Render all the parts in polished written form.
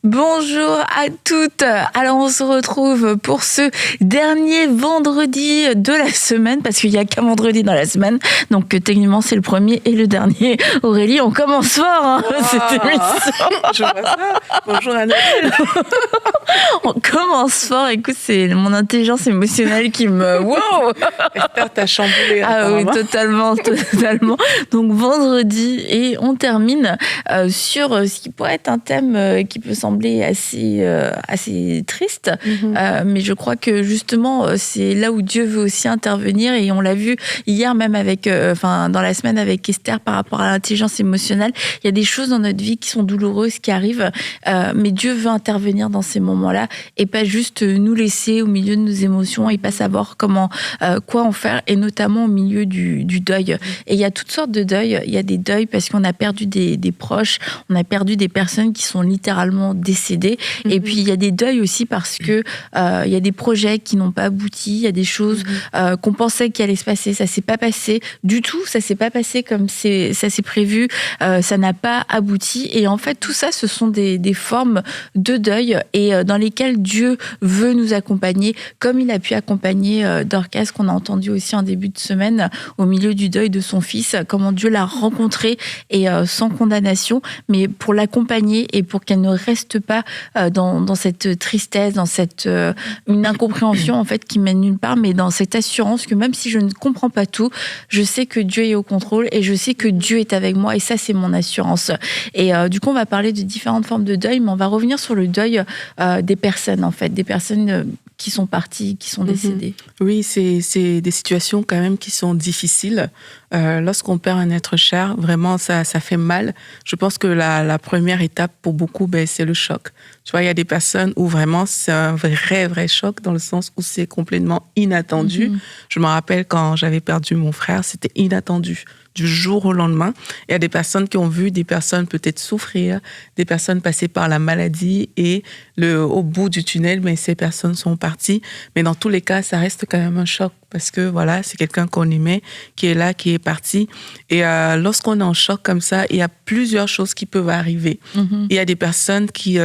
Bonjour à toutes. Alors on se retrouve pour ce dernier vendredi de la semaine, parce qu'il n'y a qu'un vendredi dans la semaine, donc techniquement c'est le premier et le dernier. Aurélie, on commence fort cette émission. Je vois ça. Bonjour Annabelle. On commence fort. Écoute, c'est mon intelligence émotionnelle qui me... Wow. Esther t'a chamboulé. Ah oui, totalement. Donc vendredi, et on termine sur ce qui pourrait être un thème qui peut sembler assez triste, mais je crois que justement c'est là où Dieu veut aussi intervenir, et on l'a vu hier même dans la semaine avec Esther par rapport à l'intelligence émotionnelle. Il y a des choses dans notre vie qui sont douloureuses, qui arrivent, mais Dieu veut intervenir dans ces moments-là et pas juste nous laisser au milieu de nos émotions et pas savoir quoi en faire, et notamment au milieu du deuil. Et il y a toutes sortes de deuils. Il y a des deuils parce qu'on a perdu des proches, on a perdu des personnes qui sont littéralement décédées. Et puis il y a des deuils aussi parce que il y a des projets qui n'ont pas abouti, il y a des choses qu'on pensait qu'il allait se passer, ça s'est pas passé du tout, ça s'est pas passé comme ça s'est prévu, ça n'a pas abouti. Et en fait tout ça, ce sont des formes de deuil, et dans lesquelles Dieu veut nous accompagner, comme il a pu accompagner Dorcas, qu'on a entendu aussi en début de semaine, au milieu du deuil de son fils, comment Dieu l'a rencontré, et sans condamnation, mais pour l'accompagner et pour qu'elle ne reste pas dans cette tristesse, dans une incompréhension en fait qui mène nulle part, mais dans cette assurance que même si je ne comprends pas tout, je sais que Dieu est au contrôle et je sais que Dieu est avec moi, et ça c'est mon assurance. Et du coup on va parler de différentes formes de deuil, mais on va revenir sur le deuil des personnes, en fait, des personnes qui sont parties, qui sont décédées. Oui, c'est des situations quand même qui sont difficiles. Lorsqu'on perd un être cher, vraiment, ça fait mal. Je pense que la première étape pour beaucoup, c'est le choc. Tu vois, il y a des personnes où vraiment c'est un vrai choc, dans le sens où c'est complètement inattendu. Je me rappelle quand j'avais perdu mon frère, c'était inattendu. Du jour au lendemain, il y a des personnes qui ont vu des personnes peut-être souffrir, des personnes passer par la maladie, et au bout du tunnel, mais ces personnes sont parties. Mais dans tous les cas, ça reste quand même un choc, parce que voilà, c'est quelqu'un qu'on aimait, qui est là, qui est parti. Et lorsqu'on est en choc comme ça, il y a plusieurs choses qui peuvent arriver. Il y a des personnes qui,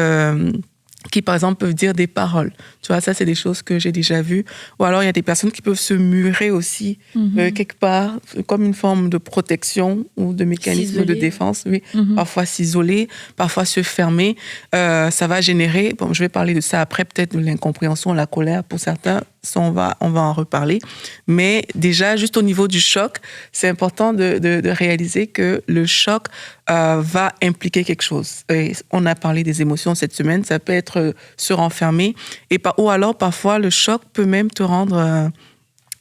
par exemple, peuvent dire des paroles. Tu vois, ça, c'est des choses que j'ai déjà vues. Ou alors, il y a des personnes qui peuvent se murer aussi, quelque part, comme une forme de protection ou de mécanisme de défense. Oui. Parfois s'isoler, parfois se fermer. Ça va générer, je vais parler de ça après, peut-être de l'incompréhension, la colère pour certains. Ça, on va en reparler. Mais déjà, juste au niveau du choc, c'est important de réaliser que le choc va impliquer quelque chose. Et on a parlé des émotions cette semaine. Ça peut être se renfermer. Ou alors, parfois, le choc peut même te rendre...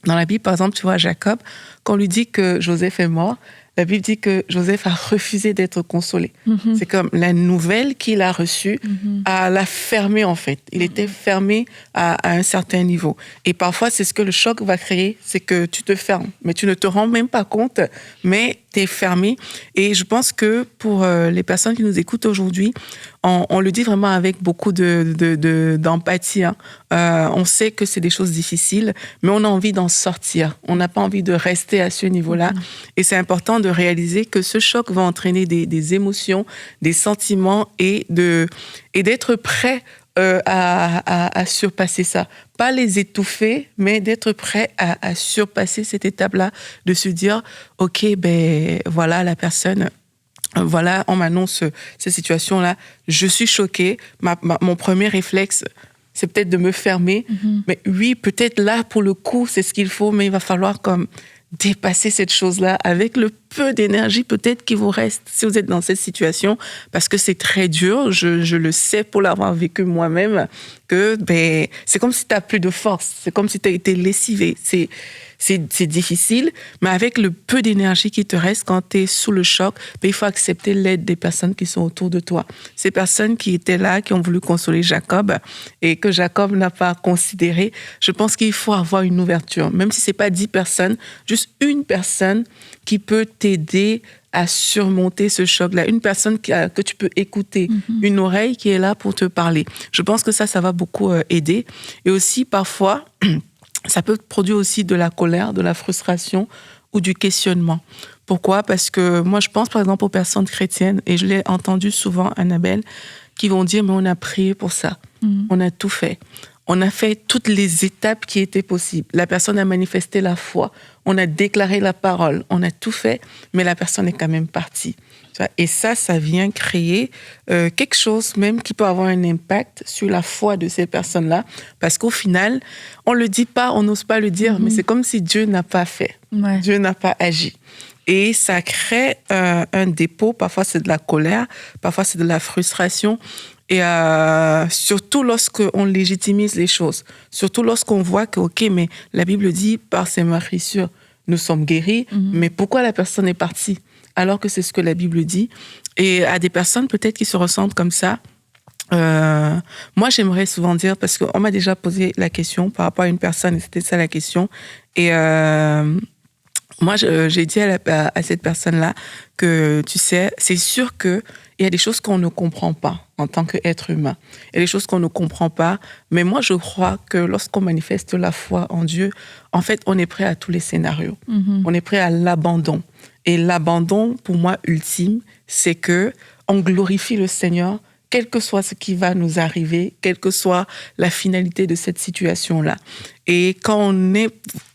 dans la Bible, par exemple, tu vois, Jacob, quand on lui dit que Joseph est mort, la Bible dit que Joseph a refusé d'être consolé. C'est comme la nouvelle qu'il a reçue, l'a fermé en fait. Il était fermé à un certain niveau. Et parfois, c'est ce que le choc va créer, c'est que tu te fermes. Mais tu ne te rends même pas compte, mais tu es fermé. Et je pense que pour les personnes qui nous écoutent aujourd'hui, on le dit vraiment avec beaucoup d'empathie. On sait que c'est des choses difficiles, mais on a envie d'en sortir. On n'a pas envie de rester à ce niveau-là. Et c'est important de réaliser que ce choc va entraîner des émotions, des sentiments, et d'être prêt à surpasser ça. Pas les étouffer, mais d'être prêt à surpasser cette étape-là, de se dire, OK, voilà la personne... Voilà, on m'annonce cette situation-là. Je suis choquée. Mon premier réflexe, c'est peut-être de me fermer. Mais oui, peut-être là, pour le coup, c'est ce qu'il faut, mais il va falloir comme dépasser cette chose-là avec le peu d'énergie peut-être qui vous reste si vous êtes dans cette situation, parce que c'est très dur. Je le sais pour l'avoir vécu moi-même, que c'est comme si tu n'as plus de force. C'est comme si tu as été lessivé. C'est difficile, mais avec le peu d'énergie qui te reste quand tu es sous le choc, il faut accepter l'aide des personnes qui sont autour de toi. Ces personnes qui étaient là, qui ont voulu consoler Jacob et que Jacob n'a pas considéré, je pense qu'il faut avoir une ouverture. Même si ce n'est pas 10 personnes, juste une personne qui peut t'aider à surmonter ce choc-là. Une personne que tu peux écouter, une oreille qui est là pour te parler. Je pense que ça va beaucoup aider. Et aussi, parfois... ça peut produire aussi de la colère, de la frustration ou du questionnement. Pourquoi ? Parce que moi, je pense par exemple aux personnes chrétiennes, et je l'ai entendu souvent, Annabelle, qui vont dire, mais on a prié pour ça, on a tout fait. On a fait toutes les étapes qui étaient possibles. La personne a manifesté la foi, on a déclaré la parole, on a tout fait, mais la personne est quand même partie. Et ça vient créer quelque chose même qui peut avoir un impact sur la foi de ces personnes-là, parce qu'au final, on ne le dit pas, on n'ose pas le dire, mais c'est comme si Dieu n'a pas fait, Dieu n'a pas agi. Et ça crée un dépôt, parfois c'est de la colère, parfois c'est de la frustration, et surtout lorsqu'on légitimise les choses, surtout lorsqu'on voit que, ok, mais la Bible dit, par ses meurtrissures, nous sommes guéris, mais pourquoi la personne est partie alors que c'est ce que la Bible dit? Et à des personnes peut-être qui se ressentent comme ça, moi j'aimerais souvent dire, parce qu'on m'a déjà posé la question par rapport à une personne, et c'était ça la question, et moi j'ai dit à cette personne-là que, tu sais, c'est sûr qu'il y a des choses qu'on ne comprend pas en tant qu'être humain. Il y a des choses qu'on ne comprend pas, mais moi je crois que lorsqu'on manifeste la foi en Dieu, en fait on est prêt à tous les scénarios. On est prêt à l'abandon. Et l'abandon, pour moi, ultime, c'est que on glorifie le Seigneur, quel que soit ce qui va nous arriver, quelle que soit la finalité de cette situation-là. Et quand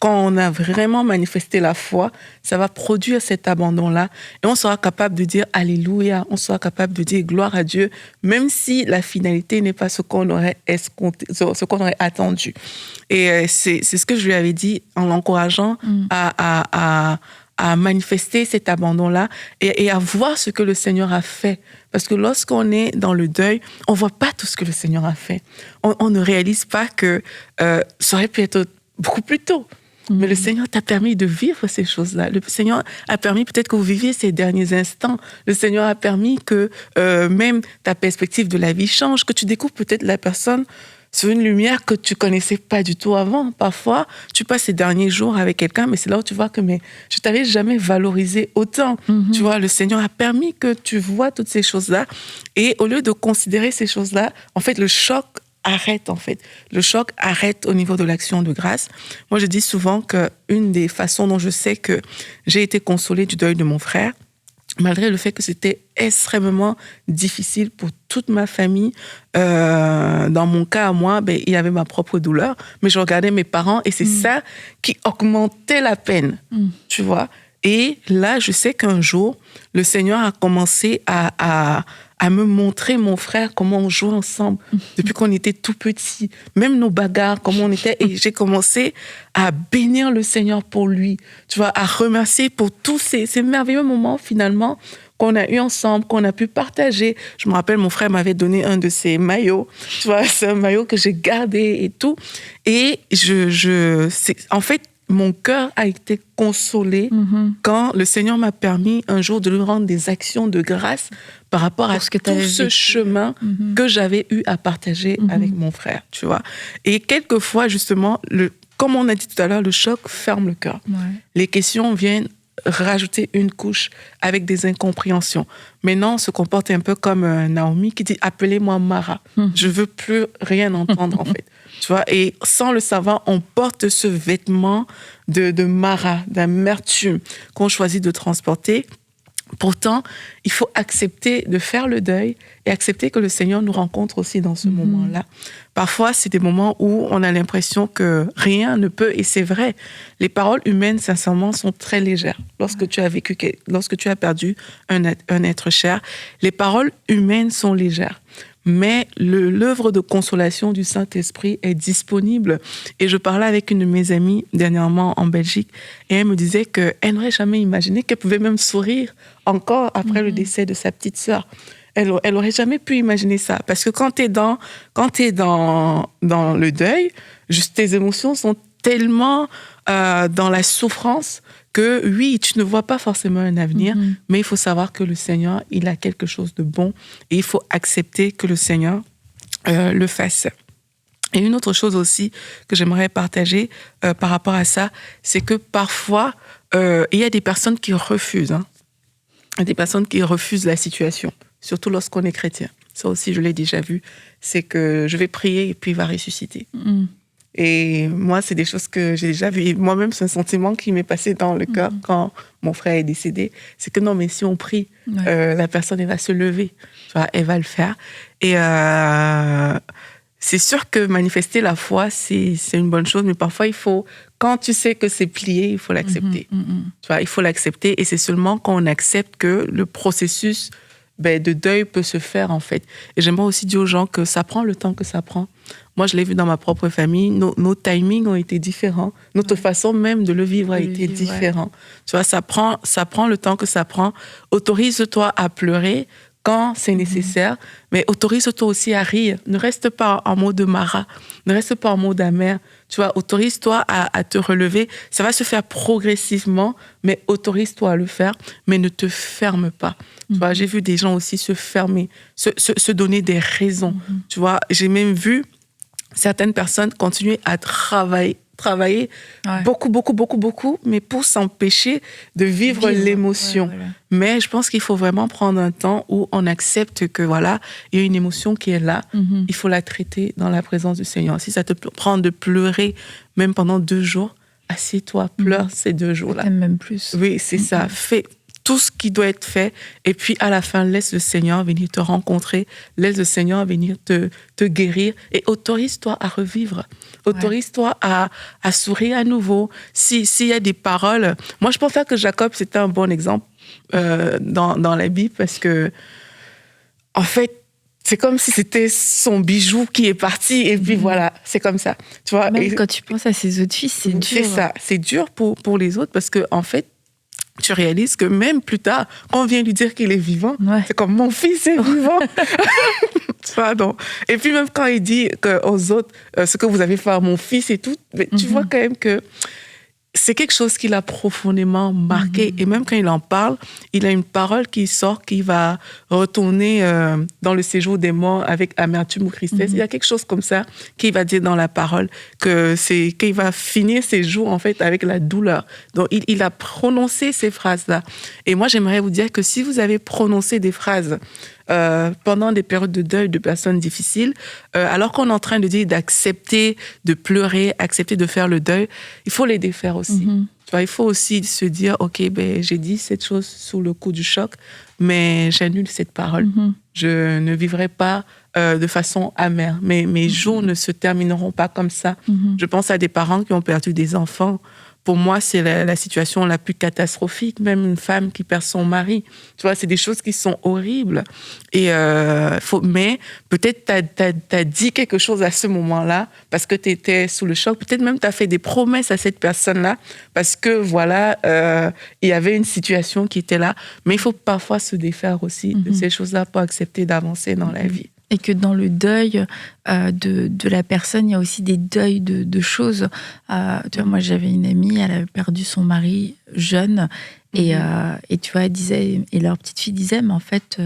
on a vraiment manifesté la foi, ça va produire cet abandon-là. Et on sera capable de dire Alléluia, on sera capable de dire gloire à Dieu, même si la finalité n'est pas ce qu'on aurait escompté, ce qu'on aurait attendu. Et c'est ce que je lui avais dit en l'encourageant à manifester cet abandon-là et à voir ce que le Seigneur a fait. Parce que lorsqu'on est dans le deuil, on ne voit pas tout ce que le Seigneur a fait. On ne réalise pas que ça aurait pu être beaucoup plus tôt. Mais le Seigneur t'a permis de vivre ces choses-là. Le Seigneur a permis peut-être que vous viviez ces derniers instants. Le Seigneur a permis que même ta perspective de la vie change, que tu découvres peut-être la personne sur une lumière que tu connaissais pas du tout avant. Parfois, tu passes ces derniers jours avec quelqu'un, mais c'est là où tu vois que je t'avais jamais valorisé autant. Tu vois, le Seigneur a permis que tu vois toutes ces choses-là. Et au lieu de considérer ces choses-là, en fait, le choc arrête, en fait. Le choc arrête au niveau de l'action de grâce. Moi, je dis souvent qu'une des façons dont je sais que j'ai été consolée du deuil de mon frère, malgré le fait que c'était extrêmement difficile pour toute ma famille. Dans mon cas à moi, il y avait ma propre douleur, mais je regardais mes parents et c'est ça qui augmentait la peine, tu vois. Et là, je sais qu'un jour, le Seigneur a commencé à me montrer mon frère, comment on jouait ensemble depuis qu'on était tout petits, même nos bagarres, comment on était. Et j'ai commencé à bénir le Seigneur pour lui, tu vois, à remercier pour tous ces merveilleux moments finalement qu'on a eu ensemble, qu'on a pu partager. Je me rappelle, mon frère m'avait donné un de ses maillots, tu vois, c'est un maillot que j'ai gardé et tout. Et en fait, mon cœur a été consolé quand le Seigneur m'a permis un jour de lui rendre des actions de grâce par rapport à tout ce chemin que j'avais eu à partager avec mon frère, tu vois. Et quelquefois, justement, comme on a dit tout à l'heure, le choc ferme le cœur. Ouais. Les questions viennent rajouter une couche avec des incompréhensions. Maintenant, on se comporte un peu comme Naomi qui dit « Appelez-moi Mara. Je veux plus rien entendre, en fait. » Tu vois, et sans le savoir, on porte ce vêtement de Mara, d'amertume qu'on choisit de transporter. Pourtant, il faut accepter de faire le deuil et accepter que le Seigneur nous rencontre aussi dans ce moment-là. Parfois, c'est des moments où on a l'impression que rien ne peut, et c'est vrai. Les paroles humaines, sincèrement, sont très légères. Lorsque tu as perdu un être cher, les paroles humaines sont légères. Mais l'œuvre de consolation du Saint-Esprit est disponible. Et je parlais avec une de mes amies dernièrement en Belgique et elle me disait qu'elle n'aurait jamais imaginé qu'elle pouvait même sourire encore après le décès de sa petite sœur. Elle n'aurait jamais pu imaginer ça. Parce que quand tu es dans le deuil, juste tes émotions sont tellement dans la souffrance que oui, tu ne vois pas forcément un avenir, mais il faut savoir que le Seigneur, il a quelque chose de bon et il faut accepter que le Seigneur le fasse. Et une autre chose aussi que j'aimerais partager par rapport à ça, c'est que parfois, il y a des personnes qui refusent. Il y a des personnes qui refusent la situation, surtout lorsqu'on est chrétien. Ça aussi, je l'ai déjà vu. C'est que je vais prier et puis il va ressusciter. Et moi, c'est des choses que j'ai déjà vues. Et moi-même, c'est un sentiment qui m'est passé dans le cœur quand mon frère est décédé. C'est que non, mais si on prie, la personne, elle va se lever. Tu vois, elle va le faire. Et c'est sûr que manifester la foi, c'est une bonne chose. Mais parfois, quand tu sais que c'est plié, il faut l'accepter. Tu vois, il faut l'accepter. Et c'est seulement quand on accepte que le processus de deuil peut se faire, en fait. Et j'aimerais aussi dire aux gens que ça prend le temps que ça prend. Moi, je l'ai vu dans ma propre famille. Nos timings ont été différents. Notre façon même de le vivre a été différente. Tu vois, ça prend le temps que ça prend. Autorise-toi à pleurer quand c'est nécessaire, mais autorise-toi aussi à rire. Ne reste pas en mode Mara, ne reste pas en mode amer. Tu vois, autorise-toi à te relever. Ça va se faire progressivement, mais autorise-toi à le faire, mais ne te ferme pas. Tu vois, j'ai vu des gens aussi se fermer, se donner des raisons. Tu vois, j'ai même vu certaines personnes continuer à travailler beaucoup, mais pour s'empêcher de vivre l'émotion. Ouais, voilà. Mais je pense qu'il faut vraiment prendre un temps où on accepte que voilà, il y a une émotion qui est là, il faut la traiter dans la présence du Seigneur. Si ça te prend de pleurer, même pendant 2 jours, assieds-toi, pleure ces 2 jours-là. Même plus. Oui, c'est ça. Fais tout ce qui doit être fait, et puis à la fin, laisse le Seigneur venir te rencontrer, laisse le Seigneur venir te guérir, et autorise-toi à revivre. Autorise-toi à sourire à nouveau. S'il y a des paroles... Moi, je pense que Jacob, c'était un bon exemple dans la Bible, parce que, en fait, c'est comme si c'était son bijou qui est parti, et puis voilà, c'est comme ça. Tu vois, même quand tu penses à ses autres fils, c'est dur. C'est ça, c'est dur pour les autres, parce que, en fait, tu réalises que même plus tard, quand on vient lui dire qu'il est vivant, c'est comme mon fils est vivant. Tu vois, donc. Et puis même quand il dit aux autres ce que vous avez fait à mon fils et tout, mais tu vois quand même que c'est quelque chose qui l'a profondément marqué. Et même quand il en parle, il a une parole qui sort, qui va retourner dans le séjour des morts avec amertume ou tristesse. Il y a quelque chose comme ça qu'il va dire dans la parole, qu'il va finir ses jours en fait avec la douleur. Donc il a prononcé ces phrases-là. Et moi, j'aimerais vous dire que si vous avez prononcé des phrases pendant des périodes de deuil de personnes difficiles, alors qu'on est en train de dire d'accepter de pleurer, accepter de faire le deuil, il faut les défaire aussi. Tu vois, il faut aussi se dire, OK, j'ai dit cette chose sous le coup du choc, mais j'annule cette parole. Je ne vivrai pas de façon amère. Mes jours ne se termineront pas comme ça. Je pense à des parents qui ont perdu des enfants. Pour moi, c'est la situation la plus catastrophique. Même une femme qui perd son mari. Tu vois, c'est des choses qui sont horribles. Et mais peut-être t'as dit quelque chose à ce moment-là parce que t'étais sous le choc. Peut-être même t'as fait des promesses à cette personne-là parce que, voilà, il y avait une situation qui était là. Mais il faut parfois se défaire aussi de ces choses-là pour accepter d'avancer dans la vie. Et que dans le deuil de la personne, il y a aussi des deuils de choses. Tu vois, moi, j'avais une amie, elle avait perdu son mari jeune. Et tu vois, elle disait, et leur petite fille disait, mais en fait,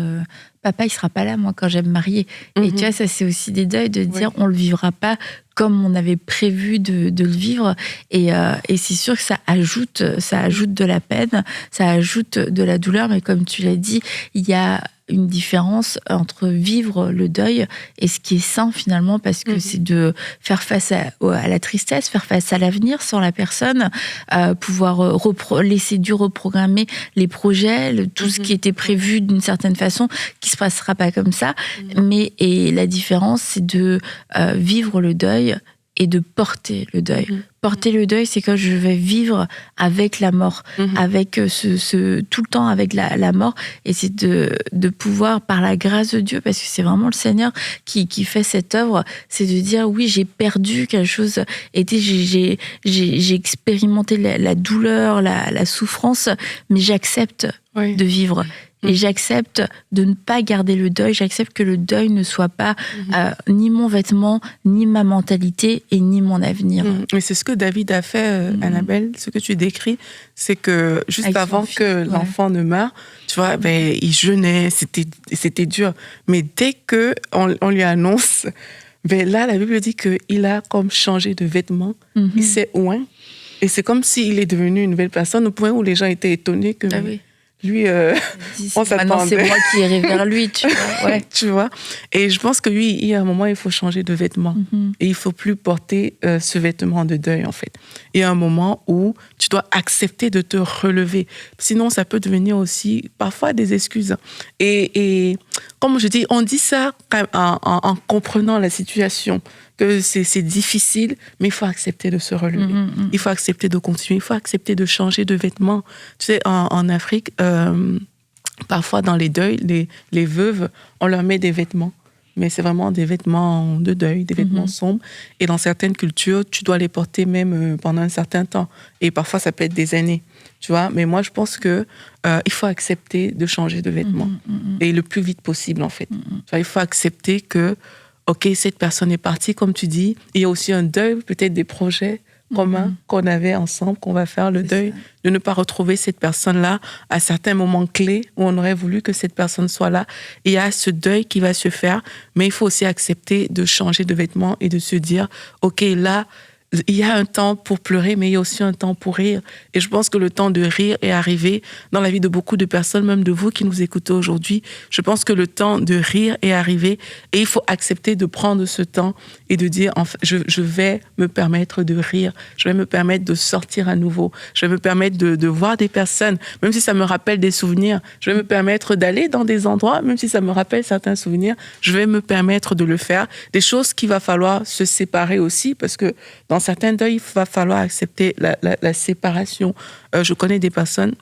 papa, il sera pas là, moi, quand je vais me marier. Et tu vois, ça, c'est aussi des deuils de dire, on le vivra pas comme on avait prévu de le vivre. Et c'est sûr que ça ajoute de la peine, ça ajoute de la douleur. Mais comme tu l'as dit, il y a une différence entre vivre le deuil et ce qui est sain finalement, parce que c'est de faire face à la tristesse, faire face à l'avenir sans la personne, pouvoir laisser Dieu reprogrammer les projets, tout ce qui était prévu d'une certaine façon, qui se passera pas comme ça. Et la différence, c'est de vivre le deuil et de porter le deuil. Porter le deuil, c'est quand je vais vivre avec la mort, avec tout le temps avec la mort, et c'est de pouvoir, par la grâce de Dieu, parce que c'est vraiment le Seigneur qui fait cette œuvre, c'est de dire, oui, j'ai perdu quelque chose, j'ai expérimenté la douleur, la souffrance, mais j'accepte de vivre. Et j'accepte de ne pas garder le deuil. J'accepte que le deuil ne soit pas ni mon vêtement, ni ma mentalité et ni mon avenir. Mais c'est ce que David a fait, Annabelle. Ce que tu décris, c'est que juste avec avant que l'enfant ne meure, tu vois, il jeûnait, c'était dur. Mais dès qu'on lui annonce, là, la Bible dit qu'il a comme changé de vêtements. Il s'est oint. Et c'est comme s'il est devenu une nouvelle personne, au point où les gens étaient étonnés que... lui, on Maintenant, c'est s'attendait. moi qui irai vers lui, tu vois. Ouais. Tu vois. Et je pense que lui, il y a un moment, il faut changer de vêtements. Et il faut plus porter ce vêtement de deuil, en fait. Il y a un moment où tu dois accepter de te relever. Sinon, ça peut devenir aussi parfois des excuses. Et comme je dis, on dit ça en comprenant la situation, que c'est difficile, mais il faut accepter de se relever. Il faut accepter de continuer. Il faut accepter de changer de vêtements. Tu sais, en Afrique, parfois dans les deuils, les veuves, on leur met des vêtements. Mais c'est vraiment des vêtements de deuil, des vêtements sombres. Et dans certaines cultures, tu dois les porter même pendant un certain temps. Et parfois, ça peut être des années. Tu vois. Mais moi, je pense que il faut accepter de changer de vêtements. Et le plus vite possible, en fait. Tu vois, il faut accepter que, OK, cette personne est partie, comme tu dis. Il y a aussi un deuil, peut-être des projets communs qu'on avait ensemble, qu'on va faire le deuil, de ne pas retrouver cette personne-là à certains moments clés où on aurait voulu que cette personne soit là. Il y a ce deuil qui va se faire, mais il faut aussi accepter de changer de vêtements et de se dire, OK, là, il y a un temps pour pleurer, mais il y a aussi un temps pour rire. Et je pense que le temps de rire est arrivé dans la vie de beaucoup de personnes, même de vous qui nous écoutez aujourd'hui. Je pense que le temps de rire est arrivé et il faut accepter de prendre ce temps et de dire, enfin, je vais me permettre de rire, je vais me permettre de sortir à nouveau, je vais me permettre de voir des personnes, même si ça me rappelle des souvenirs, je vais me permettre d'aller dans des endroits, même si ça me rappelle certains souvenirs, je vais me permettre de le faire. Des choses qu'il va falloir se séparer aussi, parce que dans certains deuils, il va falloir accepter la séparation. Je connais des personnes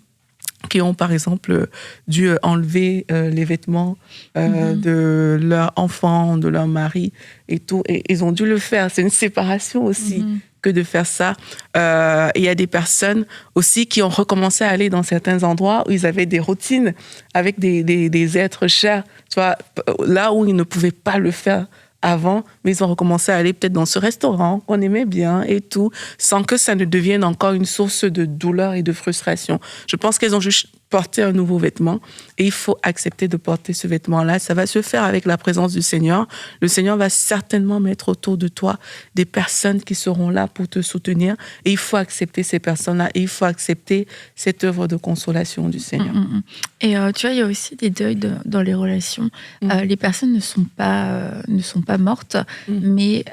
qui ont, par exemple, dû enlever les vêtements de leur enfant, de leur mari et tout. Et ils ont dû le faire. C'est une séparation aussi que de faire ça. Il y a des personnes aussi qui ont recommencé à aller dans certains endroits où ils avaient des routines avec des êtres chers. Tu vois, là où ils ne pouvaient pas le faire avant, mais ils ont recommencé à aller peut-être dans ce restaurant qu'on aimait bien et tout, sans que ça ne devienne encore une source de douleur et de frustration. Je pense qu'elles ont juste porté un nouveau vêtement et il faut accepter de porter ce vêtement-là. Ça va se faire avec la présence du Seigneur. Le Seigneur va certainement mettre autour de toi des personnes qui seront là pour te soutenir et il faut accepter ces personnes-là et il faut accepter cette œuvre de consolation du Seigneur. Et tu vois, il y a aussi des deuils dans les relations. Les personnes ne sont pas mortes, mais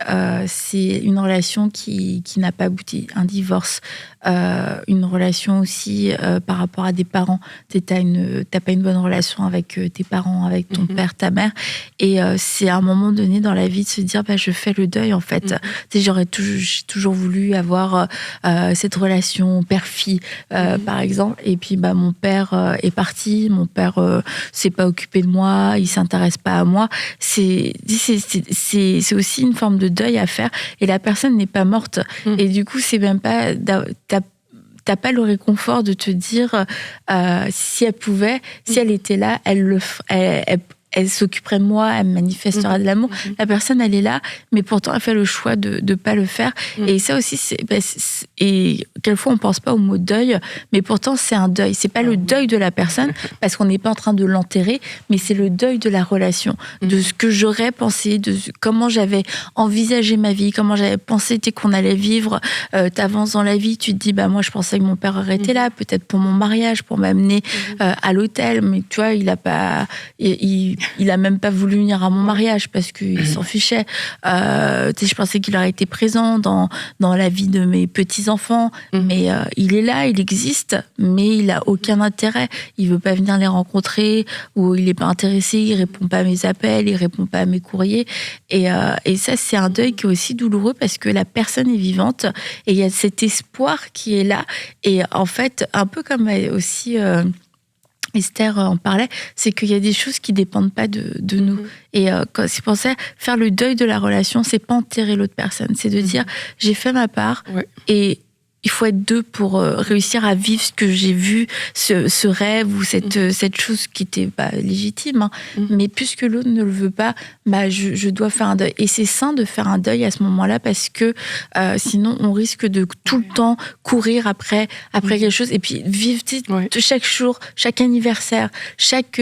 c'est une relation qui n'a pas abouti, un divorce, une relation aussi par rapport à des parents. T'as pas une bonne relation avec tes parents, avec ton père, ta mère, et c'est à un moment donné dans la vie de se dire, je fais le deuil en fait. J'ai toujours voulu avoir cette relation père-fille, par exemple, et puis mon père est parti, mon père s'est pas occupé de moi, il s'intéresse pas à moi. C'est aussi une forme de deuil à faire, et la personne n'est pas morte, et du coup c'est même pas t'as pas le réconfort de te dire si elle pouvait, si elle était là, elle s'occuperait de moi, elle me manifestera de l'amour. La personne, elle est là, mais pourtant, elle fait le choix de ne pas le faire. Et ça aussi, et quelquefois, on ne pense pas au mot deuil, mais pourtant, c'est un deuil. C'est pas le deuil de la personne, parce qu'on n'est pas en train de l'enterrer, mais c'est le deuil de la relation, de ce que j'aurais pensé, de comment j'avais envisagé ma vie, comment j'avais pensé qu'on allait vivre. T'avances dans la vie, tu te dis, moi, je pensais que mon père aurait été là, peut-être pour mon mariage, pour m'amener à l'hôtel, mais tu vois, il a même pas voulu venir à mon mariage parce qu'il s'en fichait. Je pensais qu'il aurait été présent dans la vie de mes petits-enfants, mais il est là, il existe, mais il a aucun intérêt. Il veut pas venir les rencontrer, ou il est pas intéressé, il répond pas à mes appels, il répond pas à mes courriers. Et ça, c'est un deuil qui est aussi douloureux parce que la personne est vivante et il y a cet espoir qui est là. Et en fait, un peu comme aussi... Esther en parlait, c'est qu'il y a des choses qui dépendent pas de nous. Et c'est pour ça, faire le deuil de la relation, c'est pas enterrer l'autre personne, c'est de dire, j'ai fait ma part, et il faut être deux pour réussir à vivre ce que j'ai vu, ce rêve ou cette chose qui était légitime. Mais puisque l'autre ne le veut pas, je dois faire un deuil. Et c'est sain de faire un deuil à ce moment-là parce que sinon, on risque de tout le temps courir après quelque chose et puis vivre chaque jour, chaque anniversaire, chaque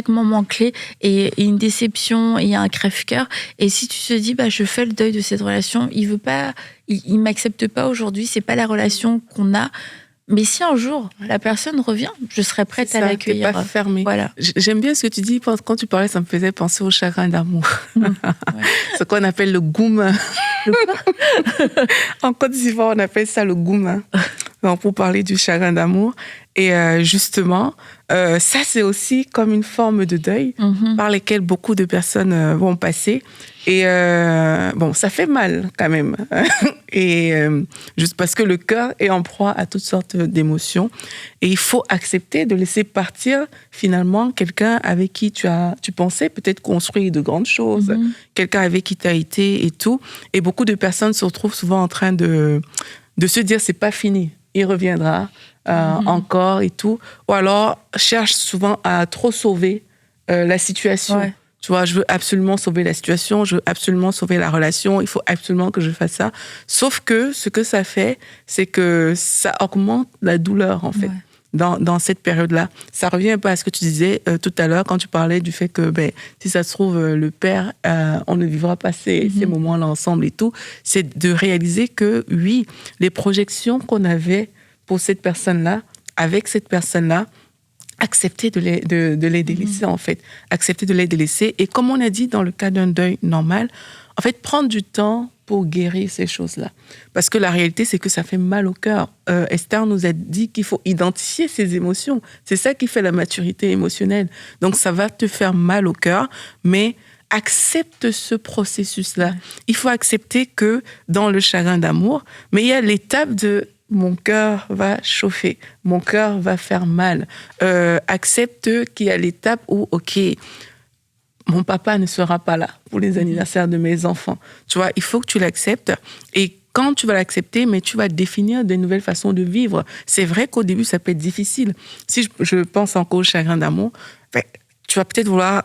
moment clé et une déception et un crève-cœur. Et si tu te dis, je fais le deuil de cette relation, il veut pas... Il m'accepte pas aujourd'hui, c'est pas la relation qu'on a, Mais si un jour la personne revient, je serai prête à l'accueillir. T'es pas fermée. Voilà. J'aime bien ce que tu dis. Quand tu parlais, ça me faisait penser au chagrin d'amour. Ouais. Ce qu'on appelle le goum. En Côte d'Ivoire, on appelle ça le goum. Donc, pour parler du chagrin d'amour. Et justement, ça, c'est aussi comme une forme de deuil par lesquels beaucoup de personnes vont passer. Et bon, ça fait mal quand même. Et juste parce que le cœur est en proie à toutes sortes d'émotions. Et il faut accepter de laisser partir finalement quelqu'un avec qui tu pensais peut-être construire de grandes choses, quelqu'un avec qui tu as été et tout. Et beaucoup de personnes se retrouvent souvent en train de se dire c'est pas fini, il reviendra encore et tout. Ou alors cherchent souvent à trop sauver la situation. Ouais. Tu vois, je veux absolument sauver la situation, je veux absolument sauver la relation, il faut absolument que je fasse ça. Sauf que ce que ça fait, c'est que ça augmente la douleur, en fait, dans cette période-là. Ça revient un peu à ce que tu disais tout à l'heure, quand tu parlais du fait que, si ça se trouve, le père, on ne vivra pas ces moments-là ensemble et tout. C'est de réaliser que, oui, les projections qu'on avait pour cette personne-là, avec cette personne-là, accepter de les délaisser, en fait. Accepter de les délaisser. Et comme on a dit dans le cas d'un deuil normal, en fait, prendre du temps pour guérir ces choses-là. Parce que la réalité, c'est que ça fait mal au cœur. Esther nous a dit qu'il faut identifier ses émotions. C'est ça qui fait la maturité émotionnelle. Donc, ça va te faire mal au cœur, mais accepte ce processus-là. Il faut accepter que dans le chagrin d'amour, mais il y a l'étape de mon cœur va chauffer, mon cœur va faire mal. Accepte qu'il y a l'étape où, OK, mon papa ne sera pas là pour les anniversaires de mes enfants. Tu vois, il faut que tu l'acceptes. Et quand tu vas l'accepter, mais tu vas définir de nouvelles façons de vivre. C'est vrai qu'au début, ça peut être difficile. Si je pense encore au chagrin d'amour, tu vas peut-être vouloir...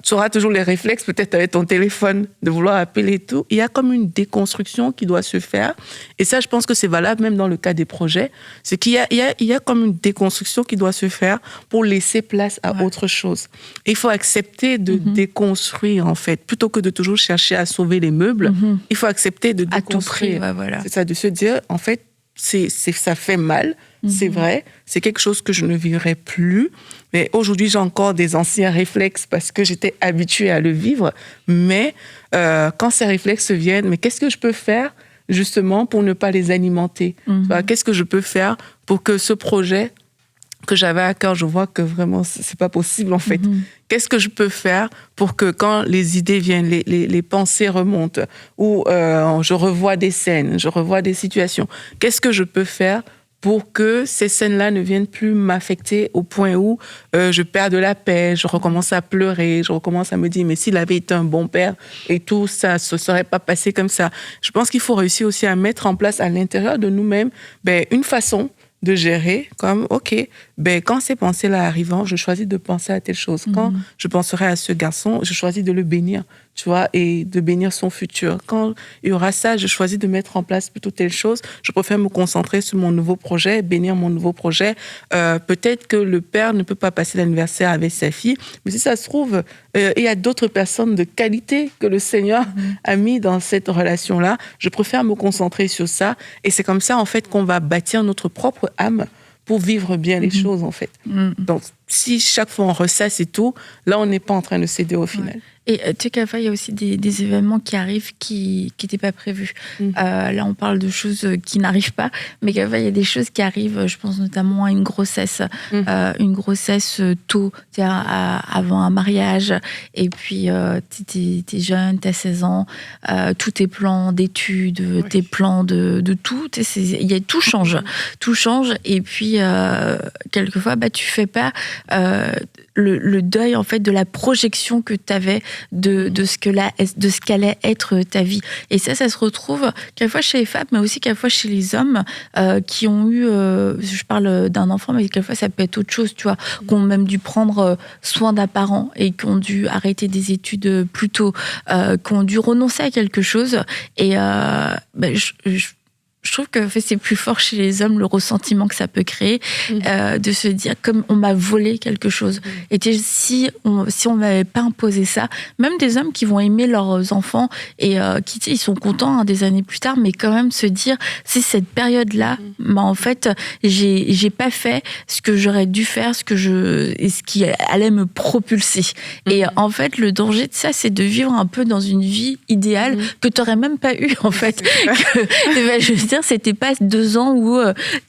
Tu auras toujours les réflexes, peut-être avec ton téléphone, de vouloir appeler et tout. Il y a comme une déconstruction qui doit se faire. Et ça, je pense que c'est valable même dans le cas des projets. C'est qu'il y a comme une déconstruction qui doit se faire pour laisser place à autre chose. Et il faut accepter de déconstruire, en fait. Plutôt que de toujours chercher à sauver les meubles, il faut accepter de déconstruire. Voilà. C'est ça, de se dire, en fait, ça fait mal, c'est vrai, c'est quelque chose que je ne vivrai plus. Mais aujourd'hui, j'ai encore des anciens réflexes parce que j'étais habituée à le vivre. Mais quand ces réflexes viennent, mais qu'est-ce que je peux faire justement pour ne pas les alimenter? Qu'est-ce que je peux faire pour que ce projet que j'avais à cœur, je vois que vraiment, c'est pas possible en fait. Qu'est-ce que je peux faire pour que quand les idées viennent, les pensées remontent, ou je revois des scènes, je revois des situations, qu'est-ce que je peux faire pour que ces scènes-là ne viennent plus m'affecter au point où je perds de la paix, je recommence à pleurer, je recommence à me dire, mais s'il avait été un bon père et tout, ça ne se serait pas passé comme ça. Je pense qu'il faut réussir aussi à mettre en place à l'intérieur de nous-mêmes une façon de gérer comme, OK, quand ces pensées-là arrivent, je choisis de penser à telle chose. Quand je penserai à ce garçon, je choisis de le bénir, tu vois, et de bénir son futur. Quand il y aura ça, je choisis de mettre en place plutôt telle chose. Je préfère me concentrer sur mon nouveau projet, bénir mon nouveau projet. Peut-être que le père ne peut pas passer l'anniversaire avec sa fille, mais si ça se trouve, il y a d'autres personnes de qualité que le Seigneur a mis dans cette relation-là. Je préfère me concentrer sur ça. Et c'est comme ça, en fait, qu'on va bâtir notre propre âme pour vivre bien les choses, en fait. Donc, si chaque fois on ressasse et tout, là, on n'est pas en train de céder au final. Et tu sais qu'à il y a aussi des événements qui arrivent qui n'étaient pas prévus. Là, on parle de choses qui n'arrivent pas, mais qu'à il y a des choses qui arrivent, je pense notamment à une grossesse tôt, avant un mariage, et puis t'es jeune, t'as 16 ans, tous tes plans d'études, tes plans de tout, tout change, et puis quelquefois, tu fais pas le deuil en fait de la projection que tu avais de ce qu'allait être ta vie. Et ça se retrouve quelquefois chez les femmes, mais aussi quelquefois chez les hommes qui ont eu, je parle d'un enfant, mais quelquefois ça peut être autre chose, tu vois, qui ont même dû prendre soin d'un parent et qui ont dû arrêter des études plus tôt, qui ont dû renoncer à quelque chose. Et je trouve que en fait, c'est plus fort chez les hommes le ressentiment que ça peut créer, de se dire comme on m'a volé quelque chose. Et si on m'avait pas imposé ça, même des hommes qui vont aimer leurs enfants et qui ils sont contents des années plus tard, mais quand même se dire c'est cette période-là, bah, en fait j'ai pas fait ce que j'aurais dû faire, ce qui allait me propulser. Et en fait le danger de ça, c'est de vivre un peu dans une vie idéale que t'aurais même pas eu en fait. Je veux dire, c'était pas 2 ans où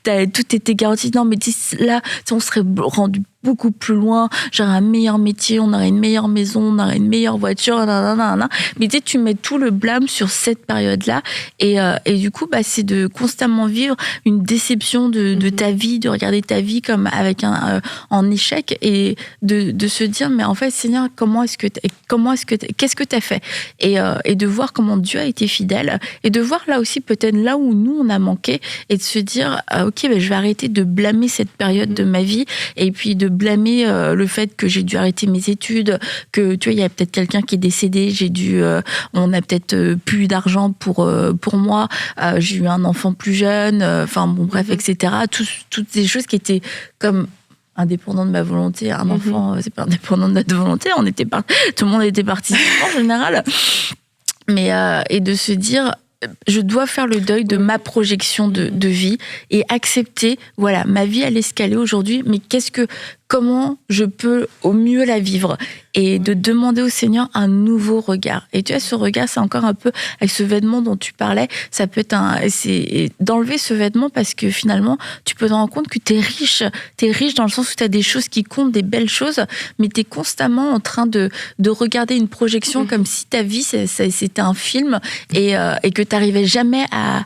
tout était garanti. Non, mais là, on serait rendu beaucoup plus loin, j'aurais un meilleur métier, on aurait une meilleure maison, on aurait une meilleure voiture, nanana. Mais tu mets tout le blâme sur cette période-là, et du coup, bah, c'est de constamment vivre une déception de ta vie, de regarder ta vie comme avec en échec, et de se dire, mais en fait, Seigneur, qu'est-ce que t'as fait, et de voir comment Dieu a été fidèle, et de voir là aussi peut-être là où nous on a manqué, et de se dire, ok, bah, je vais arrêter de blâmer cette période de ma vie, et puis de blâmer le fait que j'ai dû arrêter mes études, que tu vois, il y a peut-être quelqu'un qui est décédé, on a peut-être plus d'argent pour moi, j'ai eu un enfant plus jeune, enfin bon bref, etc. Toutes ces choses qui étaient comme indépendant de ma volonté. Un enfant, c'est pas indépendant de notre volonté, tout le monde était participant en général. Mais et de se dire, je dois faire le deuil de ma projection de vie et accepter, voilà, ma vie elle est ce qu'elle est aujourd'hui, mais comment je peux au mieux la vivre, et de demander au Seigneur un nouveau regard. Et tu vois, ce regard, c'est encore un peu avec ce vêtement dont tu parlais, ça peut être c'est d'enlever ce vêtement, parce que finalement, tu peux te rendre compte que t'es riche dans le sens où t'as des choses qui comptent, des belles choses, mais t'es constamment en train de regarder une projection comme si ta vie, c'était un film, et que t'arrivais jamais à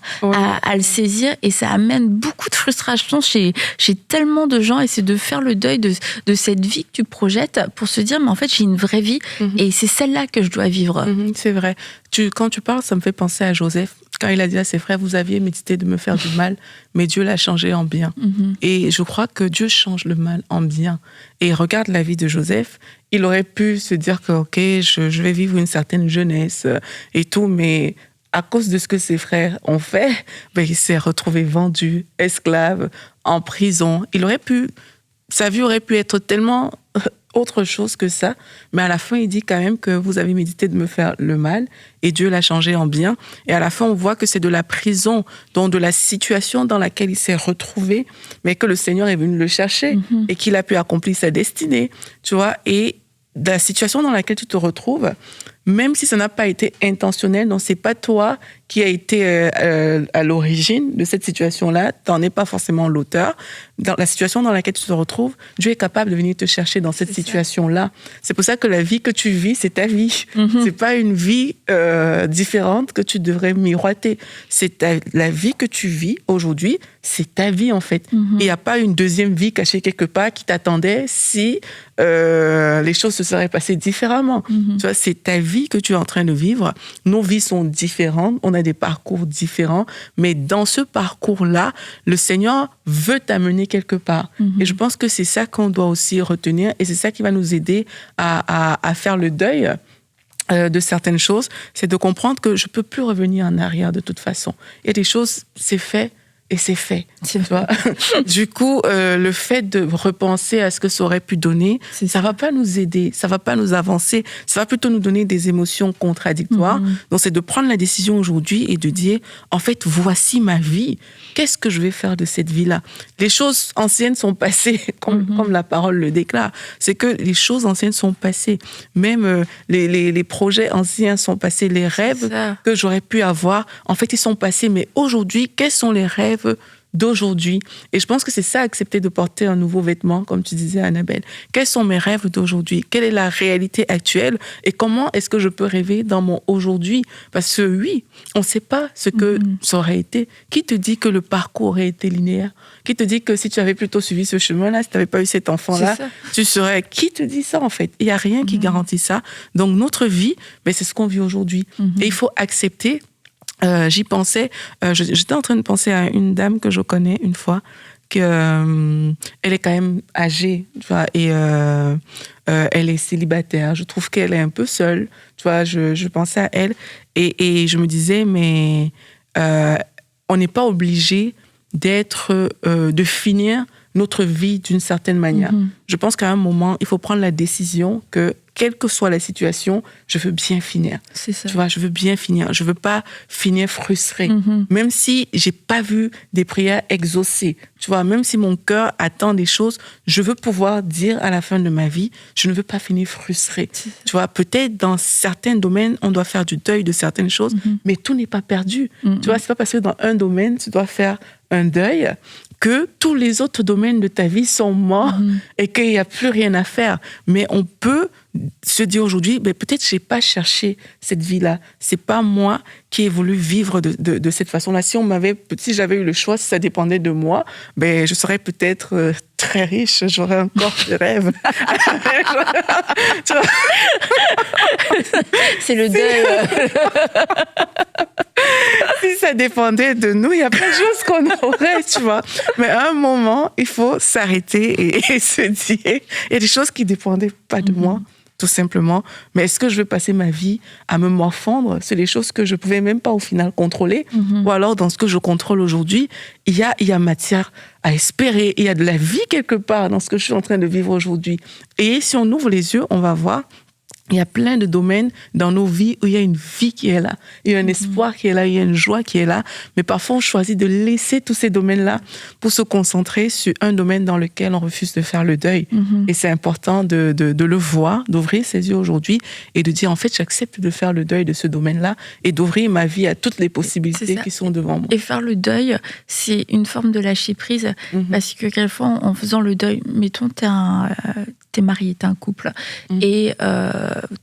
le saisir, et ça amène beaucoup de frustration chez tellement de gens, et c'est de faire le deuil de cette vie que tu projettes pour se dire, mais en fait, j'ai une vraie vie et c'est celle-là que je dois vivre. C'est vrai. Quand tu parles, ça me fait penser à Joseph. Quand il a dit à ses frères, vous aviez médité de me faire du mal, mais Dieu l'a changé en bien. Et je crois que Dieu change le mal en bien. Et regarde la vie de Joseph. Il aurait pu se dire que, ok, je vais vivre une certaine jeunesse et tout, mais à cause de ce que ses frères ont fait, ben, il s'est retrouvé vendu, esclave, en prison. Sa vie aurait pu être tellement autre chose que ça, mais à la fin, il dit quand même que vous avez médité de me faire le mal et Dieu l'a changé en bien. Et à la fin, on voit que c'est de la prison, donc de la situation dans laquelle il s'est retrouvé, mais que le Seigneur est venu le chercher et qu'il a pu accomplir sa destinée, tu vois. Et de la situation dans laquelle tu te retrouves, même si ça n'a pas été intentionnel, donc c'est pas toi qui a été à l'origine de cette situation-là, t'en es pas forcément l'auteur. Dans la situation dans laquelle tu te retrouves, Dieu est capable de venir te chercher dans cette situation-là. C'est pour ça que la vie que tu vis, c'est ta vie. C'est pas une vie différente que tu devrais miroiter. La vie que tu vis aujourd'hui, c'est ta vie en fait. Et il n'y a pas une deuxième vie cachée quelque part qui t'attendait si les choses se seraient passées différemment. Tu vois, c'est ta vie que tu es en train de vivre. Nos vies sont différentes, on a des parcours différents, mais dans ce parcours-là, le Seigneur veut t'amener quelque part. Et je pense que c'est ça qu'on doit aussi retenir, et c'est ça qui va nous aider à faire le deuil de certaines choses, c'est de comprendre que je peux plus revenir en arrière de toute façon. Il y a des choses, c'est fait, et c'est fait. Tu vois? Du coup, le fait de repenser à ce que ça aurait pu donner, ça va pas nous aider, ça va pas nous avancer, ça va plutôt nous donner des émotions contradictoires. Donc, c'est de prendre la décision aujourd'hui et de dire, en fait, voici ma vie. Qu'est-ce que je vais faire de cette vie-là? Les choses anciennes sont passées, comme la parole le déclare. C'est que les choses anciennes sont passées. Même les projets anciens sont passés. Les rêves que j'aurais pu avoir, en fait, ils sont passés. Mais aujourd'hui, quels sont les rêves d'aujourd'hui? Et je pense que c'est ça, accepter de porter un nouveau vêtement, comme tu disais, Annabelle. Quels sont mes rêves d'aujourd'hui? Quelle est la réalité actuelle? Et comment est-ce que je peux rêver dans mon aujourd'hui? Parce que oui, on ne sait pas ce que ça aurait été. Qui te dit que le parcours aurait été linéaire? Qui te dit que si tu avais plutôt suivi ce chemin-là, si tu n'avais pas eu cet enfant-là, tu serais... Qui te dit ça, en fait? Il n'y a rien qui garantit ça. Donc, notre vie, c'est ce qu'on vit aujourd'hui. Et il faut accepter. J'y pensais, j'étais en train de penser à une dame que je connais une fois, elle est quand même âgée, tu vois, et elle est célibataire. Je trouve qu'elle est un peu seule, tu vois. Je pensais à elle et je me disais, mais on n'est pas obligé de finir notre vie d'une certaine manière. Je pense qu'à un moment, il faut prendre la décision que, quelle que soit la situation, je veux bien finir. C'est ça. Tu vois, je veux bien finir. Je veux pas finir frustrée. Même si j'ai pas vu des prières exaucées. Tu vois, même si mon cœur attend des choses, je veux pouvoir dire à la fin de ma vie, je ne veux pas finir frustrée. Tu vois, peut-être dans certains domaines, on doit faire du deuil de certaines choses, mais tout n'est pas perdu. Tu vois, c'est pas parce que dans un domaine, tu dois faire un deuil que tous les autres domaines de ta vie sont morts et qu'il n'y a plus rien à faire. Mais on peut se dire aujourd'hui, peut-être je n'ai pas cherché cette vie-là. C'est pas moi qui ai voulu vivre de cette façon-là. Si j'avais eu le choix, si ça dépendait de moi, je serais peut-être très riche, j'aurais encore des rêves. C'est le deuil. Si ça dépendait de nous, il y a plein de choses qu'on aurait, tu vois. Mais à un moment, il faut s'arrêter et se dire, il y a des choses qui ne dépendaient pas de moi, tout simplement. Mais est-ce que je veux passer ma vie à me morfondre? C'est des choses que je ne pouvais même pas au final contrôler. Ou alors, dans ce que je contrôle aujourd'hui, il y a matière à espérer. Il y a de la vie quelque part dans ce que je suis en train de vivre aujourd'hui. Et si on ouvre les yeux, on va voir, il y a plein de domaines dans nos vies où il y a une vie qui est là, il y a un espoir qui est là, il y a une joie qui est là. Mais parfois, on choisit de laisser tous ces domaines-là pour se concentrer sur un domaine dans lequel on refuse de faire le deuil. Et c'est important de le voir, d'ouvrir ses yeux aujourd'hui et de dire, en fait, j'accepte de faire le deuil de ce domaine-là et d'ouvrir ma vie à toutes les possibilités qui sont devant moi. Et faire le deuil, c'est une forme de lâcher prise parce que quelquefois, en faisant le deuil, mettons, t'es marié, t'es un couple et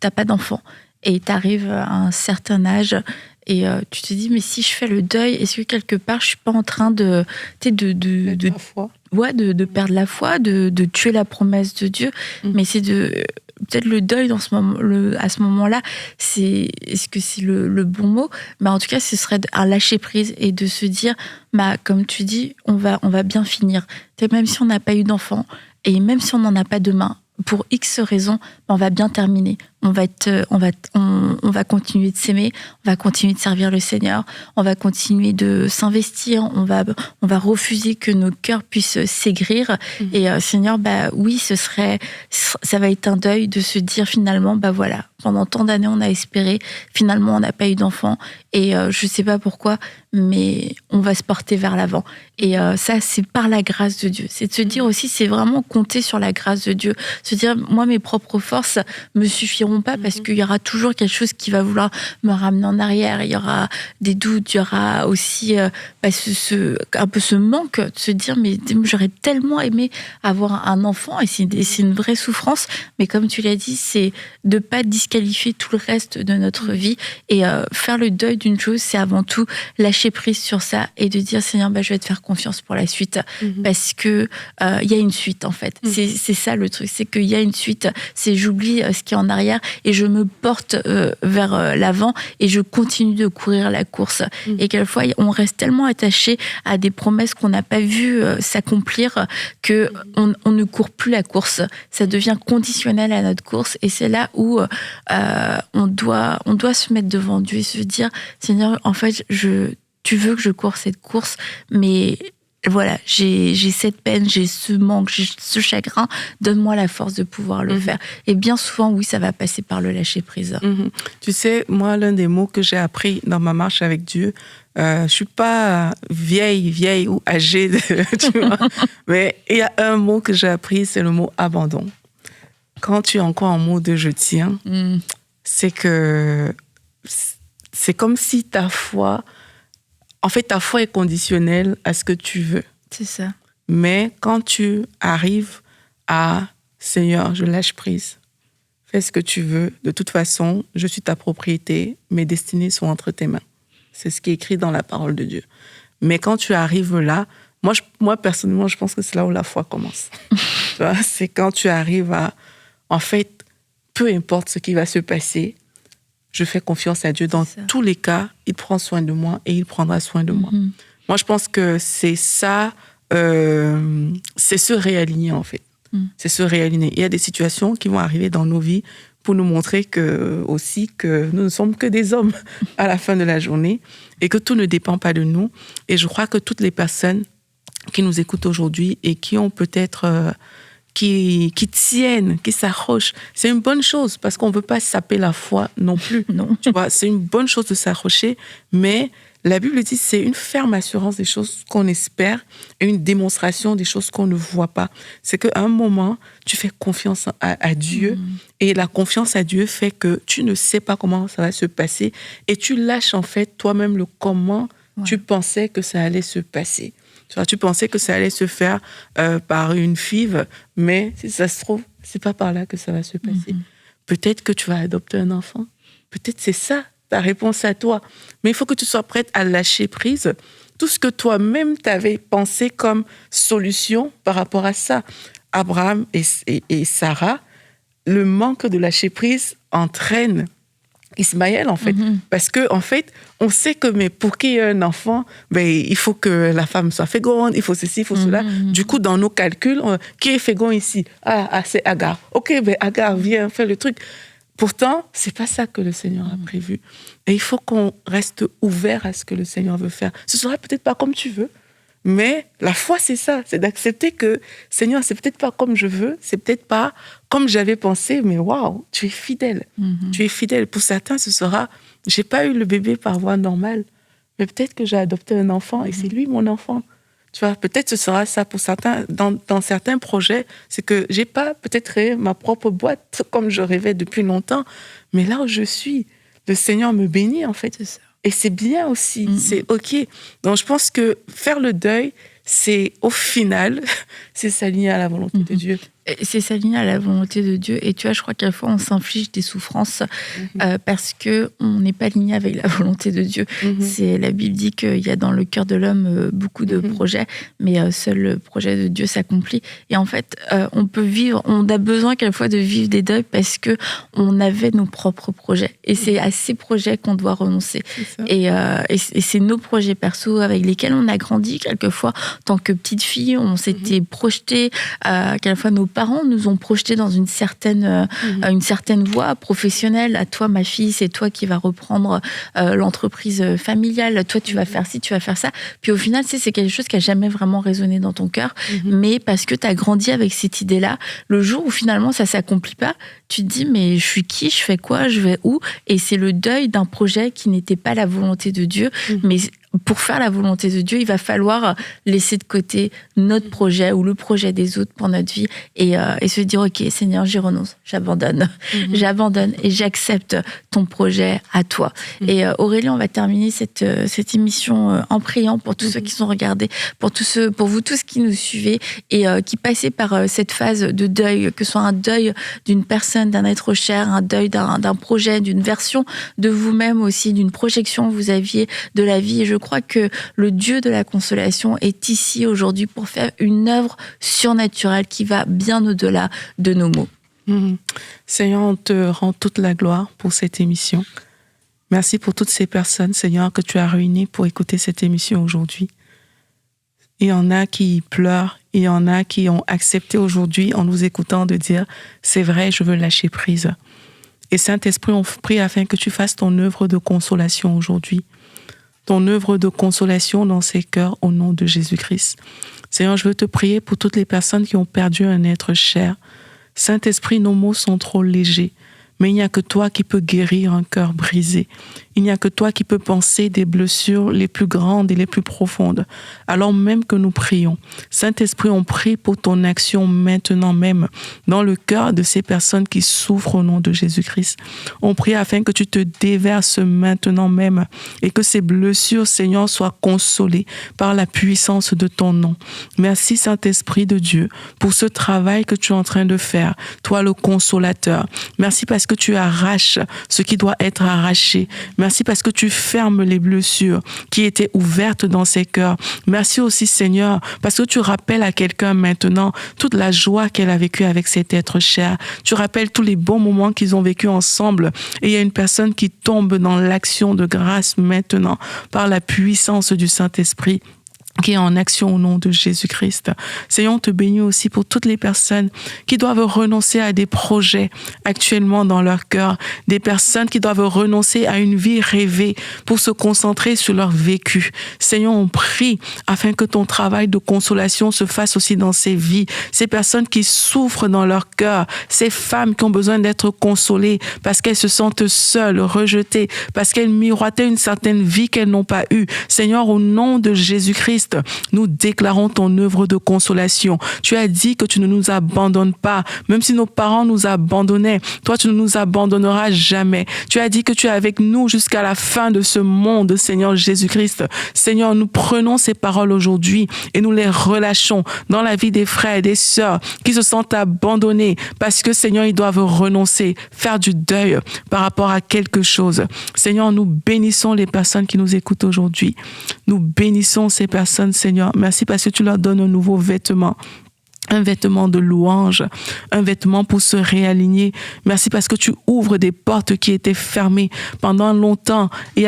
t'as pas d'enfant et t'arrives à un certain âge et tu te dis mais si je fais le deuil, est-ce que quelque part je suis pas en train de perdre la foi, de tuer la promesse de Dieu, mais c'est peut-être le deuil dans à ce moment-là, est-ce que c'est le bon mot? Mais en tout cas, ce serait un lâcher prise et de se dire, comme tu dis, on va bien finir. Même si on n'a pas eu d'enfant et même si on n'en a pas demain, pour X raisons, on va bien terminer. On va continuer de s'aimer, on va continuer de servir le Seigneur, on va continuer de s'investir, on va refuser que nos cœurs puissent s'aigrir. Et Seigneur, oui, ça va être un deuil de se dire finalement, voilà, pendant tant d'années on a espéré, finalement on n'a pas eu d'enfant et je sais pas pourquoi, mais on va se porter vers l'avant. Et ça, c'est par la grâce de Dieu. C'est de se dire aussi, c'est vraiment compter sur la grâce de Dieu. Se dire, moi, mes propres forces me suffiront pas parce qu'il y aura toujours quelque chose qui va vouloir me ramener en arrière. Il y aura des doutes, il y aura aussi un peu ce manque de se dire, mais j'aurais tellement aimé avoir un enfant et c'est une vraie souffrance. Mais comme tu l'as dit, c'est de pas disqualifier tout le reste de notre vie et faire le deuil d'une chose, c'est avant tout lâcher prise sur ça et de dire, Seigneur, je vais te faire confiance pour la suite parce que il y a une suite en fait. C'est ça le truc, c'est qu'il y a une suite. C'est j'oublie ce qui est en arrière et je me porte vers l'avant et je continue de courir la course. Et quelquefois, on reste tellement attaché à des promesses qu'on n'a pas vues s'accomplir que on ne court plus la course. Ça devient conditionnel à notre course et c'est là où on doit se mettre devant Dieu et se dire, Seigneur, en fait, tu veux que je cours cette course, mais voilà, j'ai cette peine, j'ai ce manque, j'ai ce chagrin, donne-moi la force de pouvoir le faire. Et bien souvent, oui, ça va passer par le lâcher-prise. Tu sais, moi, l'un des mots que j'ai appris dans ma marche avec Dieu, je suis pas vieille ou âgée, tu vois, mais il y a un mot que j'ai appris, c'est le mot abandon. Quand tu es encore en mode je tiens, c'est comme si ta foi est conditionnelle à ce que tu veux. C'est ça. Mais quand tu arrives à Seigneur, je lâche prise, fais ce que tu veux, de toute façon, je suis ta propriété, mes destinées sont entre tes mains. C'est ce qui est écrit dans la parole de Dieu. Mais quand tu arrives là, moi personnellement, je pense que c'est là où la foi commence. Tu vois, c'est quand tu arrives à, en fait, peu importe ce qui va se passer, je fais confiance à Dieu. Dans tous les cas, il prend soin de moi et il prendra soin de moi. Moi, je pense que c'est ça, c'est se réaligner en fait. C'est se réaligner. Il y a des situations qui vont arriver dans nos vies pour nous montrer aussi que nous ne sommes que des hommes à la fin de la journée et que tout ne dépend pas de nous. Et je crois que toutes les personnes qui nous écoutent aujourd'hui et qui ont peut-être... qui tiennent, qui s'accrochent. C'est une bonne chose parce qu'on ne veut pas saper la foi non plus. Non. Tu vois, c'est une bonne chose de s'accrocher, mais la Bible dit que c'est une ferme assurance des choses qu'on espère et une démonstration des choses qu'on ne voit pas. C'est qu'à un moment, tu fais confiance à Dieu et la confiance à Dieu fait que tu ne sais pas comment ça va se passer et tu lâches en fait toi-même le comment tu pensais que ça allait se passer. Tu pensais que ça allait se faire par une FIV, mais si ça se trouve, c'est pas par là que ça va se passer. Peut-être que tu vas adopter un enfant. Peut-être c'est ça ta réponse à toi. Mais il faut que tu sois prête à lâcher prise tout ce que toi-même t'avais pensé comme solution par rapport à ça. Abraham et Sarah, le manque de lâcher prise entraîne Ismaël, en fait. Parce que, en fait, on sait que mais pour qu'il y ait un enfant, ben, il faut que la femme soit féconde, il faut ceci, il faut cela. Du coup, dans nos calculs, qui est fécond ici? C'est Agar. OK, ben, Agar, viens, fais le truc. Pourtant, c'est pas ça que le Seigneur a prévu. Et il faut qu'on reste ouvert à ce que le Seigneur veut faire. Ce sera peut-être pas comme tu veux, mais la foi, c'est ça. C'est d'accepter que, Seigneur, c'est peut-être pas comme je veux, c'est peut-être pas comme j'avais pensé, mais waouh, tu es fidèle. Tu es fidèle. Pour certains, ce sera, j'ai pas eu le bébé par voie normale, mais peut-être que j'ai adopté un enfant et c'est lui mon enfant. Tu vois, peut-être ce sera ça pour certains. Dans certains projets, c'est que j'ai pas peut-être créé ma propre boîte comme je rêvais depuis longtemps, mais là où je suis, le Seigneur me bénit, en fait. C'est ça. Et c'est bien aussi, c'est OK. Donc, je pense que faire le deuil, c'est au final, c'est s'aligner à la volonté de Dieu. C'est s'aligner à la volonté de Dieu. Et tu vois, je crois qu'à la fois, on s'inflige des souffrances parce qu'on n'est pas aligné avec la volonté de Dieu. La Bible dit qu'il y a dans le cœur de l'homme beaucoup de projets, mais seul le projet de Dieu s'accomplit. Et en fait, on a besoin quelquefois de vivre des deuils parce qu'on avait nos propres projets. Et c'est à ces projets qu'on doit renoncer. Et c'est nos projets perso avec lesquels on a grandi quelquefois. En tant que petite fille, on s'était projeté, quelquefois nos parents nous ont projetés dans une certaine voie professionnelle. À toi, ma fille, c'est toi qui vas reprendre l'entreprise familiale. Toi, tu vas faire ci, tu vas faire ça. Puis au final, c'est quelque chose qui n'a jamais vraiment résonné dans ton cœur. Mais parce que tu as grandi avec cette idée-là, le jour où finalement ça ne s'accomplit pas, tu te dis, mais je suis qui? Je fais quoi? Je vais où? Et c'est le deuil d'un projet qui n'était pas la volonté de Dieu. Mais pour faire la volonté de Dieu, il va falloir laisser de côté notre projet ou le projet des autres pour notre vie et se dire, OK, Seigneur, j'y renonce, j'abandonne. J'abandonne et j'accepte ton projet à toi. Et Aurélie, on va terminer cette émission en priant pour tous ceux qui sont regardés, pour vous tous qui nous suivez et qui passez par cette phase de deuil, que ce soit un deuil d'une personne, d'un être cher, un deuil d'un projet, d'une version de vous-même aussi, d'une projection que vous aviez de la vie. Et je crois que le Dieu de la consolation est ici aujourd'hui pour faire une œuvre surnaturelle qui va bien au-delà de nos mots. Seigneur, on te rend toute la gloire pour cette émission. Merci pour toutes ces personnes, Seigneur, que tu as réunies pour écouter cette émission aujourd'hui. Il y en a qui pleurent, il y en a qui ont accepté aujourd'hui en nous écoutant de dire « c'est vrai, je veux lâcher prise ». Et Saint-Esprit, on prie afin que tu fasses ton œuvre de consolation aujourd'hui. Ton œuvre de consolation dans ces cœurs au nom de Jésus-Christ. Seigneur, je veux te prier pour toutes les personnes qui ont perdu un être cher. Saint-Esprit, nos mots sont trop légers, mais il n'y a que toi qui peux guérir un cœur brisé. Il n'y a que toi qui peux penser des blessures les plus grandes et les plus profondes. Alors même que nous prions, Saint-Esprit, on prie pour ton action maintenant même dans le cœur de ces personnes qui souffrent au nom de Jésus-Christ. On prie afin que tu te déverses maintenant même et que ces blessures, Seigneur, soient consolées par la puissance de ton nom. Merci Saint-Esprit de Dieu pour ce travail que tu es en train de faire, toi le consolateur. Merci parce que tu arraches ce qui doit être arraché. Merci parce que tu fermes les blessures qui étaient ouvertes dans ces cœurs. Merci aussi, Seigneur, parce que tu rappelles à quelqu'un maintenant toute la joie qu'elle a vécue avec cet être cher. Tu rappelles tous les bons moments qu'ils ont vécu ensemble. Et il y a une personne qui tombe dans l'action de grâce maintenant par la puissance du Saint-Esprit. qui est en action au nom de Jésus-Christ. Seigneur, on te bénit aussi pour toutes les personnes qui doivent renoncer à des projets actuellement dans leur cœur, des personnes qui doivent renoncer à une vie rêvée pour se concentrer sur leur vécu. Seigneur, on prie afin que ton travail de consolation se fasse aussi dans ces vies, ces personnes qui souffrent dans leur cœur, ces femmes qui ont besoin d'être consolées parce qu'elles se sentent seules, rejetées, parce qu'elles miroitaient une certaine vie qu'elles n'ont pas eue. Seigneur, au nom de Jésus-Christ, nous déclarons ton œuvre de consolation. Tu as dit que tu ne nous abandonnes pas. Même si nos parents nous abandonnaient, toi, tu ne nous abandonneras jamais. Tu as dit que tu es avec nous jusqu'à la fin de ce monde, Seigneur Jésus-Christ. Seigneur, nous prenons ces paroles aujourd'hui et nous les relâchons dans la vie des frères et des sœurs qui se sentent abandonnés parce que, Seigneur, ils doivent renoncer, faire du deuil par rapport à quelque chose. Seigneur, nous bénissons les personnes qui nous écoutent aujourd'hui. Nous bénissons ces personnes, Seigneur. Merci parce que tu leur donnes un nouveau vêtement. Un vêtement de louange, un vêtement pour se réaligner. Merci parce que tu ouvres des portes qui étaient fermées pendant longtemps. Et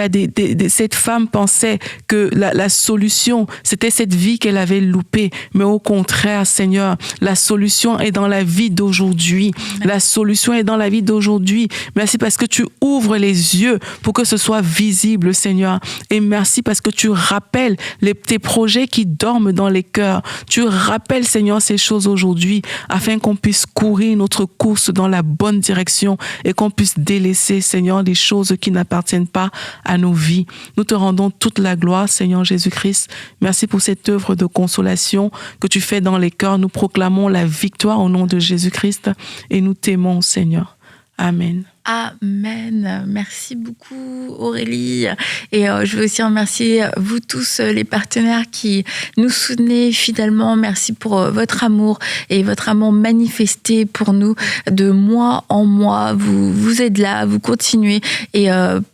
cette femme pensait que la solution, c'était cette vie qu'elle avait loupée. Mais au contraire, Seigneur, la solution est dans la vie d'aujourd'hui. La solution est dans la vie d'aujourd'hui. Merci parce que tu ouvres les yeux pour que ce soit visible, Seigneur. Et merci parce que tu rappelles tes projets qui dorment dans les cœurs. Tu rappelles, Seigneur, ces choses aujourd'hui afin qu'on puisse courir notre course dans la bonne direction et qu'on puisse délaisser, Seigneur, les choses qui n'appartiennent pas à nos vies. Nous te rendons toute la gloire, Seigneur Jésus-Christ. Merci pour cette œuvre de consolation que tu fais dans les cœurs. Nous proclamons la victoire au nom de Jésus-Christ et nous t'aimons, Seigneur. Amen. Amen. Merci beaucoup Aurélie. Et je veux aussi remercier vous tous les partenaires qui nous soutenez fidèlement. Merci pour votre amour et votre amour manifesté pour nous de mois en mois. Vous êtes là, vous continuez et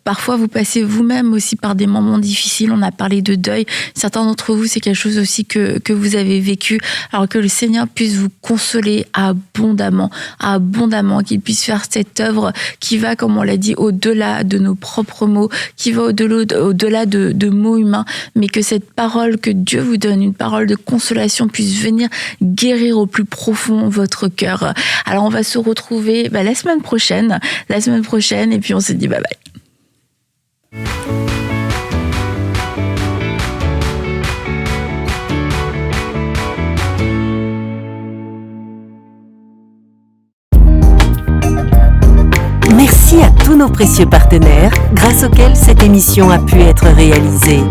parfois vous passez vous-même aussi par des moments difficiles. On a parlé de deuil. Certains d'entre vous, c'est quelque chose aussi que vous avez vécu. Alors que le Seigneur puisse vous consoler abondamment, qu'il puisse faire cette œuvre qui va, comme on l'a dit, au-delà de nos propres mots, qui va au-delà de mots humains, mais que cette parole que Dieu vous donne, une parole de consolation, puisse venir guérir au plus profond votre cœur. Alors on va se retrouver la semaine prochaine, et puis on se dit bye bye. Merci à tous nos précieux partenaires grâce auxquels cette émission a pu être réalisée.